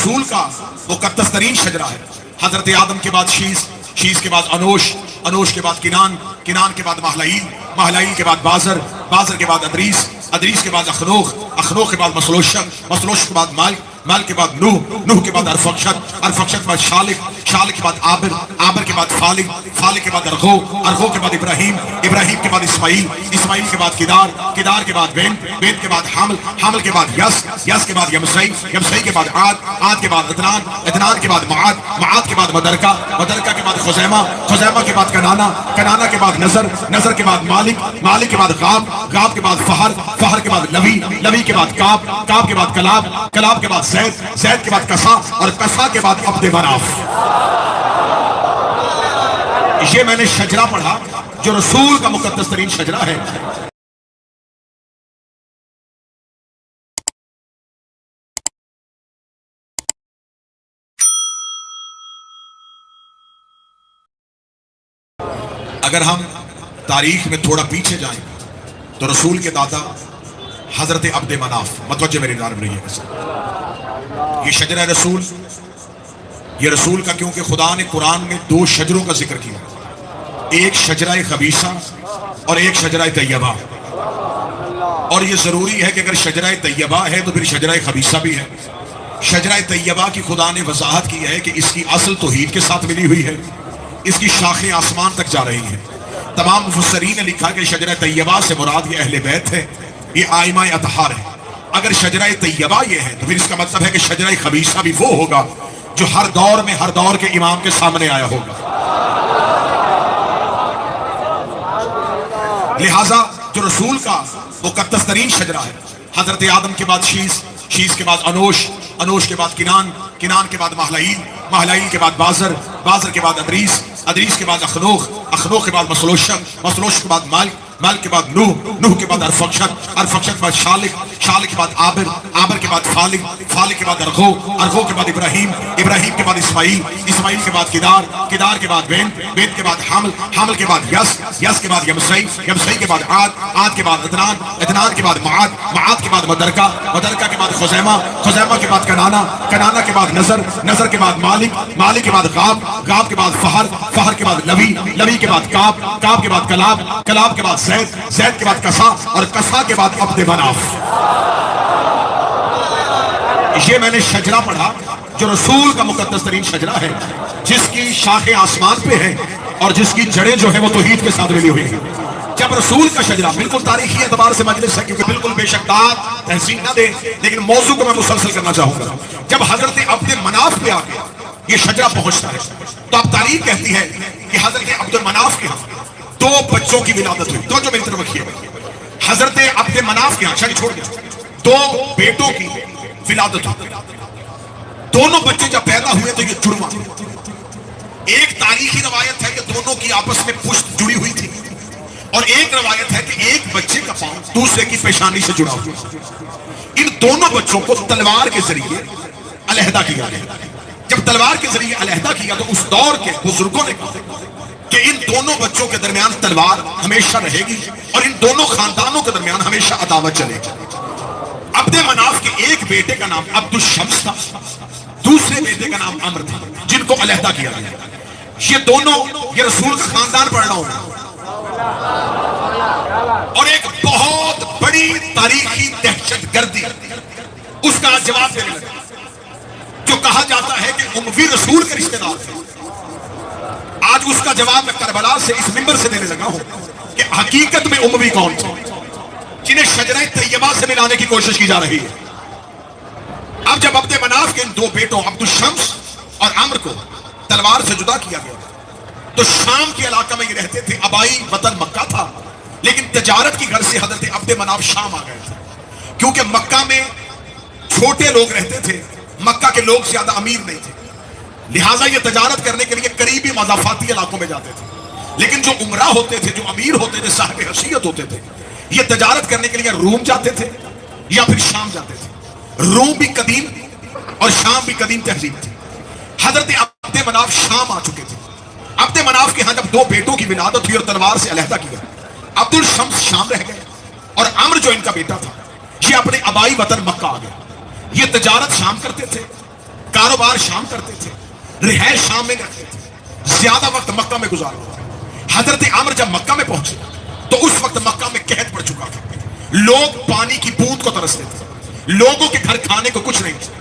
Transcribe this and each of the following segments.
رسول کا مقدس ترین شجرہ ہے. حضرت آدم کے بعد شیز کے بعد انوش کے بعد کنان کے بعد محلائیل کے بعد بازر کے بعد ادریس کے بعد اخنوخ کے بعد مسلوش کے بعد مال کے بعد نوح کے بعد ارفخشد کے بعد شالق کے بعد عابر کے بعد فالق کے بعد ارغو کے بعد ابراہیم کے بعد اسماعیل کے بعد کدار کے بعد بین کے بعد حامل کے بعد یس کے بعد یمسئی کے بعد عاد کے بعد ادنان کے بعد معاد کے بعد مدرکہ کے بعد خزیمہ کے بعد کنانا کے بعد نظر کے بعد مالک کے بعد غاب کے بعد فہر کے بعد لوی کے بعد کاب کے بعد کلاب کے بعد زید کے بعد کسا اور کسا کے بعد عبد مناف. یہ میں نے شجرہ پڑھا جو رسول کا مقدس ترین شجرہ ہے. اگر ہم تاریخ میں تھوڑا پیچھے جائیں تو رسول کے دادا حضرت عبد مناف، متوجہ میری جانب رہیے گا. یہ شجرہ رسول، یہ رسول کا، کیونکہ خدا نے قرآن میں 2 شجروں کا ذکر کیا، ایک شجرہ خبیثہ اور ایک شجرہ طیبہ. اور یہ ضروری ہے کہ اگر شجرہ طیبہ ہے تو پھر شجرہ خبیثہ بھی ہے. شجرہ طیبہ کی خدا نے وضاحت کی ہے کہ اس کی اصل توحید کے ساتھ ملی ہوئی ہے، اس کی شاخیں آسمان تک جا رہی ہیں. تمام مفسرین نے لکھا کہ شجرہ طیبہ سے مراد یہ اہل بیت ہے، یہ آئمہ اطہار ہے. اگر شجرہ طیبہ یہ ہے تو پھر اس کا مطلب ہے کہ شجرہ خبیثہ بھی وہ ہوگا جو ہر دور کے امام کے سامنے آیا ہوگا. لہٰذا جو رسول کا مقدس ترین شجرہ ہے، حضرت آدم کے بعد شیز کے بعد انوش کے بعد کنان کے بعد محلائیل کے بعد بازر کے بعد ادریس کے بعد اخنوخ کے بعد مسلوش کے بعد مال کے بعد نوح کے بعد ارفخشد کے بعد شالق کے بعد عابر کے بعد فالق کے بعد ارغو کے بعد ابراہیم کے بعد اسماعیل کے بعد کدار کے بعد بین کے بعد حامل کے بعد یس کے بعد یمسئی کے بعد عاد کے بعد ادنان کے بعد معاد کے بعد مدرکہ کے بعد خزیمہ کے بعد کنانا کے بعد نظر کے بعد مالک کے بعد غاب کے بعد فہر کے بعد لوی کے بعد کاب کے بعد کلاب کے بعد زید کے بعد کسا اور کسا کے بعد عبد مناف. یہ میں نے شجرہ پڑھا جو رسول کا مقدس ترین شجرہ ہے، جس کی شاخیں آسمان پہ ہیں اور جس کی جڑیں جو ہیں وہ توحید کے ساتھ ملی ہوئی ہیں. جب رسول کا شجرہ، بالکل تاریخی اعتبار سے مجلس ہے کیونکہ بالکل بے شک تحسین نہ دے، لیکن موضوع کو میں مسلسل کرنا چاہوں گا. جب حضرت عبد مناف پہ آ کے یہ شجرہ پہنچتا ہے تو اب تاریخ کہتی ہے کہ حضرت عبد مناف کے ہاں 2 بچوں کی ولادت ہوئی. تو جو میری طرف رکھیے، حضرت عبد مناف کے ہاں چھوڑ دیں 2 بیٹوں کی ولادت ہوئی. دونوں بچے جب پیدا ہوئے تو یہ جڑواں. ایک تاریخی روایت ہے کہ دونوں کی آپس میں پشت جڑی ہوئی تھی، اور ایک روایت ہے کہ ایک بچے کا پاؤں دوسرے کی پیشانی سے جڑا ہوا. ان دونوں بچوں کو تلوار کے ذریعے علیحدہ کیا گیا. جب تلوار کے ذریعے علیحدہ کیا تو اس دور کے بزرگوں نے کہا کہ ان دونوں بچوں کے درمیان تلوار ہمیشہ رہے گی اور ان دونوں خاندانوں کے درمیان ہمیشہ عداوت چلے گی. عبد مناف کے ایک بیٹے کا نام عبد الشمس تھا، دوسرے بیٹے کا نام عمر تھا، جن کو علیحدہ کیا گیا. یہ دونوں، یہ رسول کا خاندان پڑھ رہا ہوں، اور ایک بہت بڑی تاریخی دہشت گردی اس کا جواب دینے لگا، جو کہا جاتا ہے کہ اموی رسول کے رشتہ دار تھے. آج اس کا جواب میں کربلا سے اس منبر سے دینے لگا ہوں کہ حقیقت میں اموی کون تھے جنہیں شجرہ طیبہ سے ملانے کی کوشش کی جا رہی ہے. اب جب عبد مناف کے ان 2 بیٹوں عبد الشمس اور عمر کو تلوار سے جدا کیا گیا تو شام کے علاقہ میں یہ رہتے تھے. آبائی وطن مکہ تھا، لیکن تجارت کی غرض سے حضرت عبد مناف شام آ گئے تھے، کیونکہ مکہ میں چھوٹے لوگ رہتے تھے، مکہ کے لوگ زیادہ امیر نہیں تھے. لہٰذا یہ تجارت کرنے کے لیے قریبی مضافاتی علاقوں میں جاتے تھے. لیکن جو عمرہ ہوتے تھے، جو امیر ہوتے تھے، صاحب حیثیت ہوتے تھے، یہ تجارت کرنے کے لیے روم جاتے تھے یا پھر شام جاتے تھے. روم بھی قدیم اور شام بھی قدیم تہذیب تھی. حضرت عبد مناف شام آ چکے تھے. عبد مناف کے ہاں جب 2 بیٹوں کی ولادت ہوئی اور تلوار سے علیحدہ کیا، عبد الشمس شام رہ گئے اور عمر جو ان کا بیٹا تھا یہ اپنے آبائی وطن مکہ آ گیا. یہ تجارت شام کرتے تھے، کاروبار شام کرتے تھے, رہائش شام میں رکھتے تھے, زیادہ وقت مکہ میں گزارتے تھے. حضرت عمر جب مکہ میں پہنچے تو اس وقت مکہ میں قحط پڑ چکا تھا. لوگ پانی کی بوند کو ترستے تھے, لوگوں کے گھر کھانے کو کچھ نہیں تھا.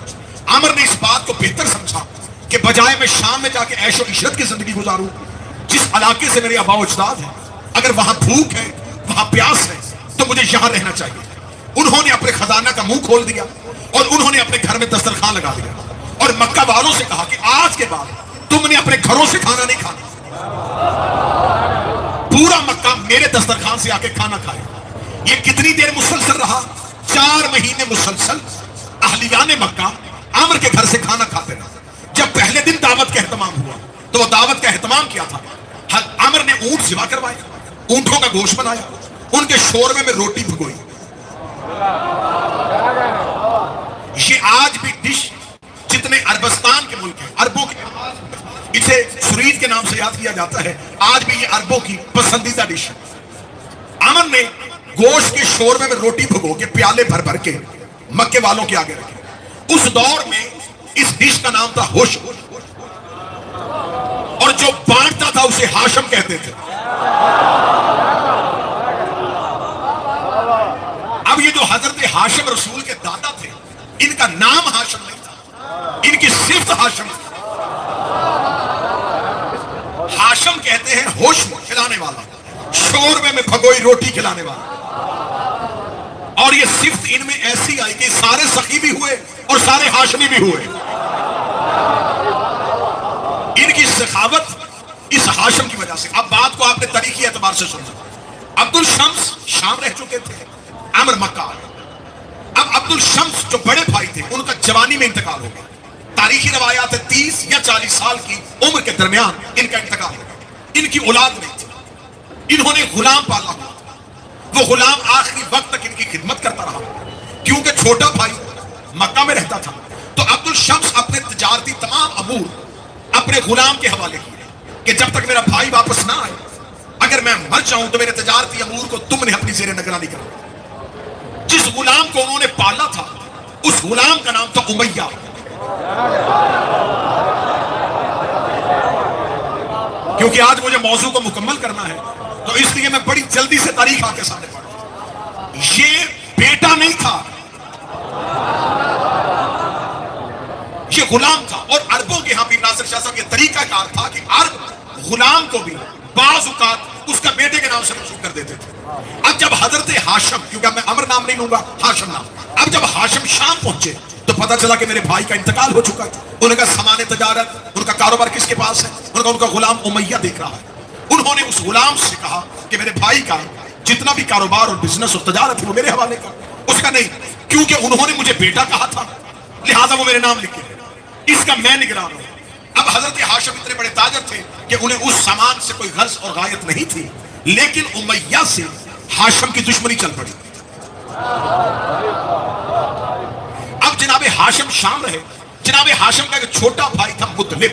عمر نے اس بات کو بہتر سمجھا کہ بجائے میں شام میں جا کے عیش و عشرت کی زندگی گزاروں, جس علاقے سے میرے آبا و اجداد ہیں, اگر وہاں بھوک ہے, وہاں پیاس ہے, تو مجھے یہاں رہنا چاہیے. انہوں نے اپنے خزانہ کا منہ کھول دیا اور انہوں نے اپنے گھر میں دسترخوان لگا دیا اور مکہ والوں سے کہا کہ آج کے بعد تم نے اپنے گھروں سے کھانا نہیں کھانا, پورا مکہ میرے دسترخوان سے آ کے کھانا کھائے. یہ کتنی دیر مسلسل رہا؟ 4 مہینے مسلسل اہلیان مکہ عمر کے گھر سے کھانا کھاتے رہے. جب پہلے دن دعوت کا اہتمام ہوا تو وہ دعوت کا اہتمام کیا تھا, عمر نے اونٹ ذبح کروائے, اونٹوں کا گوشت بنایا, ان کے شوربے میں روٹی بھگوئی. یہ آج بھی ڈش جتنے عربستان کے ملک ہیں, عربوں کے, اسے سرید کے نام سے یاد کیا جاتا ہے, آج بھی یہ عربوں کی پسندیدہ ڈش ہے. عمر نے گوشت کے شوربے میں روٹی بھگو کے پیالے بھر بھر کے مکے والوں کے آگے رکھے. اس دور میں اس ڈش کا نام تھا ہوش, اور جو بانٹتا تھا اسے ہاشم کہتے تھے. اب یہ جو حضرت ہاشم رسول کے دادا تھے, ان کا نام ہاشم نہیں تھا, ان کی صفت ہاشم تھی. ہاشم کہتے ہیں ہوش میں کھلانے والا, شوربے میں بھگوئی روٹی کھلانے والا. اور یہ صفت ان میں ایسی آئی کہ سارے سخی بھی ہوئے اور سارے ہاشمی بھی ہوئے. ان کی سخاوت اس ہاشم کی وجہ سے. اب بات کو آپ نے تاریخی اعتبار سے سنا. عبد الشمس شام رہ چکے تھے, عمر مکہ. اب عبد الشمس جو بڑے بھائی تھے ان کا جوانی میں انتقال ہو گیا. تاریخی روایات ہے 30 یا 40 سال کی عمر کے درمیان ان کا انتقال ہو گیا. ان کی اولاد نہیں تھی, انہوں نے غلام پالا ہوا. وہ غلام آخری وقت تک ان کی خدمت کرتا رہا, کیونکہ چھوٹا بھائی مکہ میں رہتا تھا. تو عبد الشمس اپنے تجارتی تمام امور اپنے غلام کے حوالے کیے کہ جب تک میرا بھائی واپس نہ آئے, اگر میں مر جاؤں تو میرے تجارتی امور کو تم نے اپنی زیر نگرانی کرنا. جس غلام کو انہوں نے پالا تھا اس غلام کا نام تھا امیہ. کیونکہ آج مجھے موضوع کو مکمل کرنا ہے تو اس لیے میں بڑی جلدی سے تاریخ آپ کے سامنے پڑھوں. یہ بیٹا نہیں تھا, یہ غلام تھا. اور عربوں کے یہاں بھی ناصر شاہ صاحب یہ طریقہ کار تھا کہ عرب غلام کو بھی بعض اوقات اس کا بیٹے کے نام سے منسوب کر دیتے تھے. اب جب حضرت ہاشم, کیونکہ میں عمر نام نہیں لوں گا, ہاشم نام, اب جب ہاشم شام پہنچے تو پتا چلا کہ میرے بھائی کا انتقال ہو چکا ہے. ان کا سامان تجارت, ان کا کاروبار کس کے پاس ہے؟ ان کا غلام امیہ دیکھ رہا ہے. انہوں نے اس غلام سے کہا کہ میرے بھائی کا جتنا بھی کاروبار اور بزنس اور تجارت ہے وہ میرے حوالے کا. اس کا نہیں, کیونکہ انہوں نے مجھے بیٹا کہا تھا لہذا وہ میرے نام لکھے, اس کا میں نگران ہوں. اب حضرت ہاشم اتنے بڑے تاجر تھے کہ انہیں اس سامان سے کوئی غرض اور غایت نہیں تھی, لیکن امیہ سے ہاشم کی دشمنی چل پڑی. اب جناب ہاشم شام رہے. جناب ہاشم کا ایک چھوٹا بھائی تھا مطلب.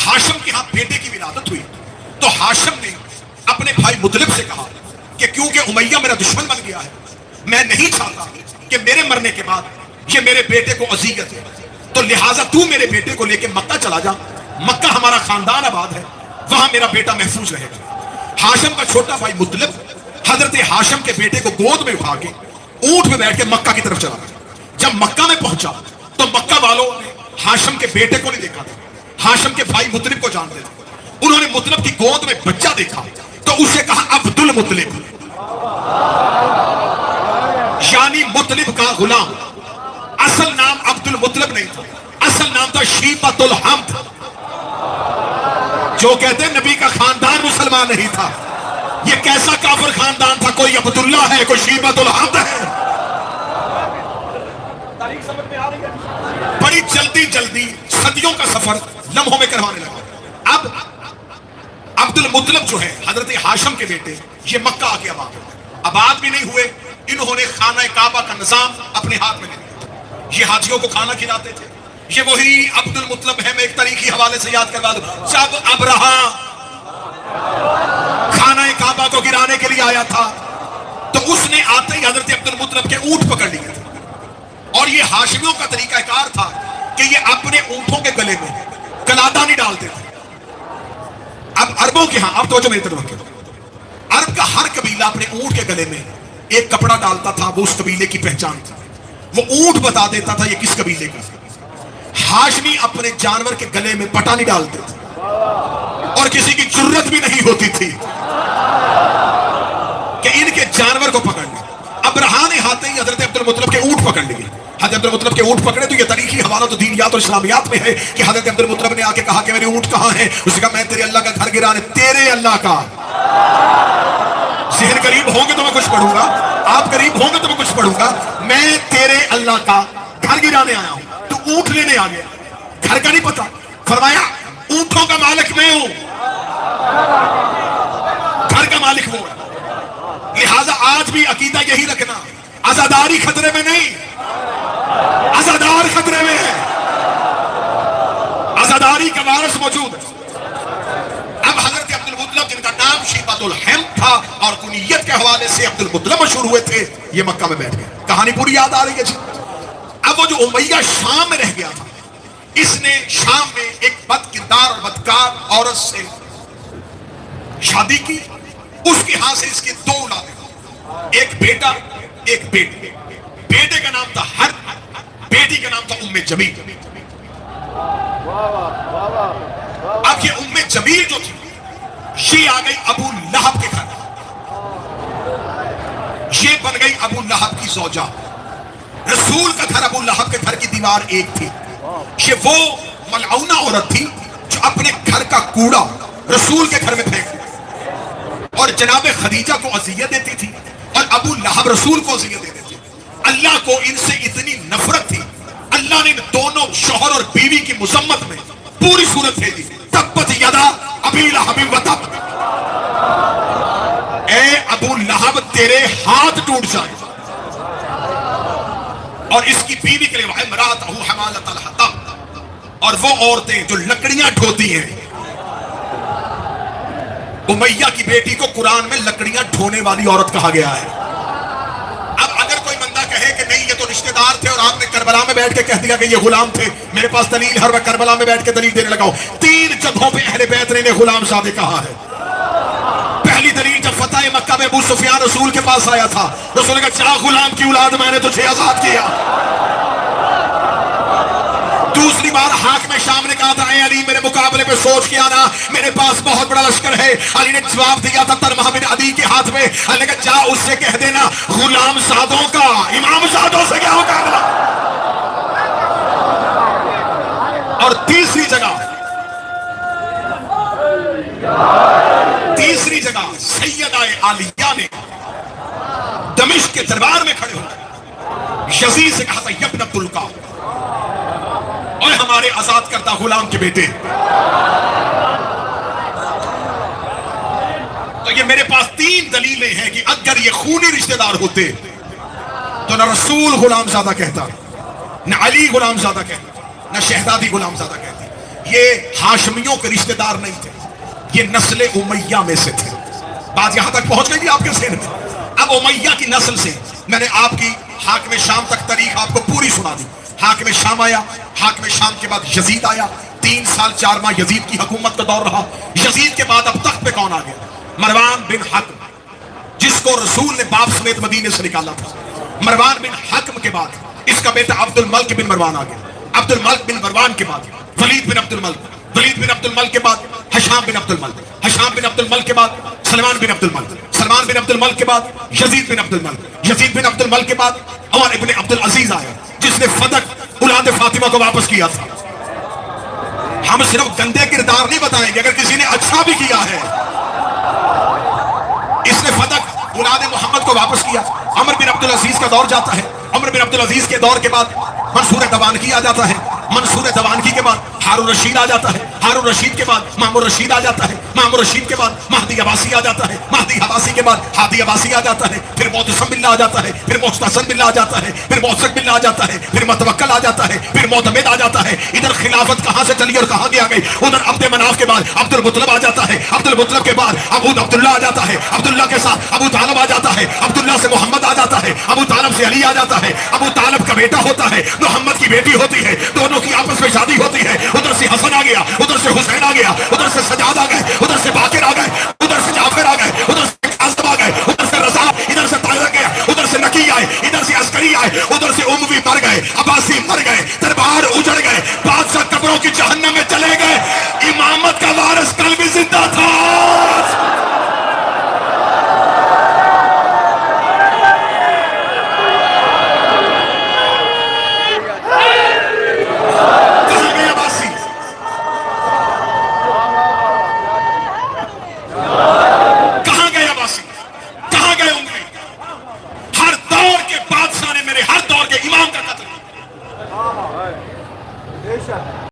ہاشم کے ہاں بیٹے کی ولادت ہوئی تو ہاشم نے اپنے بھائی مطلب سے کہا کہ کیونکہ امیہ میرا دشمن بن گیا ہے, میں نہیں چاہتا کہ میرے مرنے کے بعد یہ میرے بیٹے کو اذیت ہے, تو لہٰذا تو میرے بیٹے کو لے کے مکہ چلا جا. مکہ ہمارا خاندان آباد ہے, وہاں میرا بیٹا محفوظ رہے گا. ہاشم کا چھوٹا بھائی مطلب حضرت ہاشم کے بیٹے کو گود میں اٹھا کے اونٹ میں بیٹھ کے مکہ کی طرف چلا گیا. جب مکہ میں پہنچا تو مکہ والوں نے ہاشم کے بیٹے کو نہیں دیکھا تھا, ہاشم کے بھائی مطلب کو جانتے تھے. انہوں نے مطلب کی گود میں بچہ دیکھا تو اسے کہا عبد المطلب, یعنی مطلب کا غلام. اصل نام عبد المطلب نہیں تھا, اصل نام تھا شیبۃ الحمد. جو کہتے ہیں نبی کا خاندان مسلمان نہیں تھا, یہ کیسا کافر خاندان تھا؟ کوئی عبداللہ ہے, کوئی شیبۃ الحمد ہے. بڑی جلدی جلدی صدیوں کا سفر لمحوں میں کروانے لگا. اب عبد المطلب جو ہے حضرت ہاشم کے بیٹے, یہ مکہ آ کے آباد ہوئے. آباد بھی نہیں ہوئے, انہوں نے خانہ کعبہ کا نظام اپنے ہاتھ میں لے لیا. یہ حاجیوں کو کھانا کھلاتے تھے. یہ وہی عبد المطلب ہے, میں ایک تاریخی حوالے سے یاد کروا دوں. جب ابرہا خانہ کعبہ کو گرانے کے لیے آیا تھا تو اس نے آتے ہی حضرت عبد المطلب کے اونٹ پکڑ لیے تھے. اور یہ ہاشمیوں کا طریقہ کار تھا کہ یہ اپنے اونٹوں کے گلے میں کلادہ نہیں ڈالتے تھے. اب عربوں کے ہاں، اب توجہ میری طرف رکھیں، عرب کا ہر قبیلہ اپنے اونٹ کے گلے میں ایک کپڑا ڈالتا تھا، وہ اس قبیلے کی پہچان تھی. وہ اونٹ بتا دیتا تھا یہ کس قبیلے کا. ہاشمی اپنے جانور کے گلے میں پٹا نہیں ڈالتے تھے اور کسی کی جرت بھی نہیں ہوتی تھی کہ ان کے جانور کو پکڑ لیں. ابرہا نے ہاتھ ہی حضرت عبد المطلب کے اونٹ پکڑ لیے. حضرت عبد المطلب کے اونٹ پکڑے تو یہ تاریخی حوالہ تو دینیات اور اسلامیات میں ہے کہ حضرت عبد المطلب نے آ کے کہا کہ میرے اونٹ کہاں ہیں؟ اس نے کہا میں تیرے اللہ کا گھر گرانے. تیرے اللہ کا. ذہن قریب ہوں گے تو میں کچھ پڑھوں گا، آپ قریب ہوں گے تو میں کچھ پڑھوں گا. میں تیرے اللہ کا گھر گرانے آیا ہوں، تو اونٹ لینے آ گیا، گھر کا نہیں پتا. فرمایا اونٹوں کا مالک میں ہوں، گھر کا مالک وہ ہے. لہذا آج بھی عقیدہ یہی رکھنا، عزاداری خطرے میں نہیں، عزادار خطرے میں ہے. عزاداری کا وارث موجود ہے. اب حضرت عبد المطلب جن کا نام شیبۃ الحم تھا اور کنیت کے حوالے سے عبد المطلب مشہور ہوئے تھے، یہ مکہ میں بیٹھ گئے. کہانی پوری یاد آ رہی ہے جی. اب وہ جو امیہ شام میں رہ گیا تھا، اس نے شام میں ایک بد کردار اور بدکار عورت سے شادی کی. اس کے ہاں سے اس کے دو اولادیں، ایک بیٹا ایک بیٹی. بیٹے کا نام تھا حرب، بیٹی کا نام تھا ام جمیل. اب یہ ام جمیل جو تھی یہ آ گئی ابو لہب کے گھر، یہ بن گئی ابو لہب کی زوجہ. رسول کا گھر ابو لہب کے گھر کی دیوار ایک تھی. یہ وہ ملعونہ عورت تھی جو اپنے گھر کا کوڑا رسول کے گھر میں پھینک اور جناب خدیجہ کو اذیت دیتی تھی اور ابو لہب رسول کو اذیت دیتے تھے. اللہ کو ان سے اتنی نفرت تھی، اللہ نے دونوں شوہر اور بیوی کی مذمت میں پوری صورت بھیجی. تبت یدا ابی لہب وتب، اے ابو لہب تیرے ہاتھ ٹوٹ جائے. اور اس کی بیوی کے لیے امرأتہ حمالۃ الحطب، اور وہ عورتیں جو لکڑیاں ڈھوتی ہیں. امیہ کی بیٹی کو قرآن میں لکڑیاں ڈھونے والی عورت کہا گیا ہے. اب اگر کوئی بندہ کہے کہ نہیں یہ تو رشتہ دار تھے اور آپ نے کربلا میں بیٹھ کے کہہ دیا کہ یہ غلام تھے، میرے پاس دلیل ہر وقت کربلا میں بیٹھ کے دلیل دینے لگا ہوں. 3 جگہوں پہ اہل بیت نے انہیں غلام زادے کہا ہے. پہلی دلیل جب فتح مکہ میں ابو سفیان رسول کے پاس آیا تھا، رسول نے کہا جا غلام کی اولاد میں نے تجھے آزاد کیا. دوسری بار حاکم شام نے کہا تھا اے علی میرے مقابلے پہ سوچ کے آنا، میرے پاس بہت بڑا لشکر ہے. علی نے جواب دیا تھا طلحہ بن عدی کے ہاتھ میں. علی نے کہا جا اس سے کہہ دینا غلام زادوں کا امام زادوں سے کیا مقابلہ. اور تیسری جگہ سیدہ عالیہ نے دمشق کے دربار میں کھڑے ہو یزید سے کہا تھا یبن عبد القاہ، اور ہمارے آزاد کردہ غلام کے بیٹے. تو یہ میرے پاس 3 دلیلیں ہیں کہ اگر یہ خونی رشتہ دار ہوتے تو نہ رسول غلام زادہ کہتا، نہ علی غلام زادہ کہتا، نہ شہزادی غلام زادہ کہتی. یہ ہاشمیوں کے رشتہ دار نہیں تھے، یہ نسل امیہ میں سے تھے. بات یہاں تک پہنچ گئی آپ کے ذہن میں. اب امیہ کی نسل سے میں نے آپ کی حاکم شام تک تاریخ آپ کو پوری سنا دی. حاکم شام آیا، حاکم شام کے بعد یزید آیا. 3 سال 4 ماہ یزید کی حکومت کا دور رہا. یزید کے بعد اب تخت پہ کون آ گیا؟ مروان بن حکم، جس کو رسول نے باپ سمیت مدینے سے نکالا تھا. مروان بن حکم کے بعد اس کا بیٹا عبد الملک بن مروان آ گیا. عبد الملک بن مروان کے بعد ولید بن عبد الملک، ولید بن عبد الملک کے بعد ہشام بن عبد الملک، ہشام بن عبد الملک کے بعد سلمان بن عبد الملک، سلمان بن عبد الملک کے بعد یزید بن عبد الملک، یزید بن عبد الملک کے بعد عمر ابن عبد العزیز آیا جس نے فدق اولاد فاطمہ کو واپس کیا تھا. ہم صرف گندے کردار نہیں بتائیں گے، اگر کسی نے اچھا بھی کیا ہے. اس نے فدق اولاد محمد کو واپس کیا. عمر بن عبد العزیز کا دور جاتا ہے. عمر بن عبد العزیز کے دور کے بعد منصور دوانکی آ جاتا ہے. منصور دوانکی کے بعد ہارون رشید آ جاتا ہے، ہارون رشید کے بعد مامون رشید آ جاتا ہے، مامون رشید کے بعد مہدی عباسی آ جاتا ہے، مہدی عباسی کے بعد ہادی عباسی آ جاتا ہے، پھر معتصم باللہ آ جاتا ہے، پھر محتسب باللہ آ جاتا ہے، پھر موثق باللہ آ جاتا ہے، پھر متوکل آ جاتا ہے، پھر معتمد آ جاتا ہے۔ ادھر خلافت کہاں سے چلی اور کہاں گیا گئی؟ ادھر عبد مناف کے بعد عبد المطلب آ جاتا ہے، عبد المطلب کے بعد عبداللہ آ جاتا ہے، عبداللہ کے ساتھ ابو طالب آ جاتا ہے، عبداللہ سے محمد آ جاتا ہے، ابو طالب سے علی آ جاتا ہے، ابو طالب کا بیٹا ہوتا ہے، محمد کی بیٹی ہوتی ہے، دونوں کی آپس میں شادی ہوتی ہے، ادھر سے حسن آ گیا، ادھر سے حسین آ گیا، ادھر سے سجاد آ گئے، ادھر سے باقر آ گئے، ادھر سے جعفر آ گئے، ادھر سے قاسم آ گئے، ادھر سے رضا، ادھر سے طارق گیا، ادھر سے نکی آئے، ادھر سے عسکری آئے، ادھر سے اموی مر گئے، عباسی مر گئے، دربار اجڑ گئے، بادشاہ قبروں کی جہنم میں چلے گئے، امامت کا وارث کل بھی زندہ تھا۔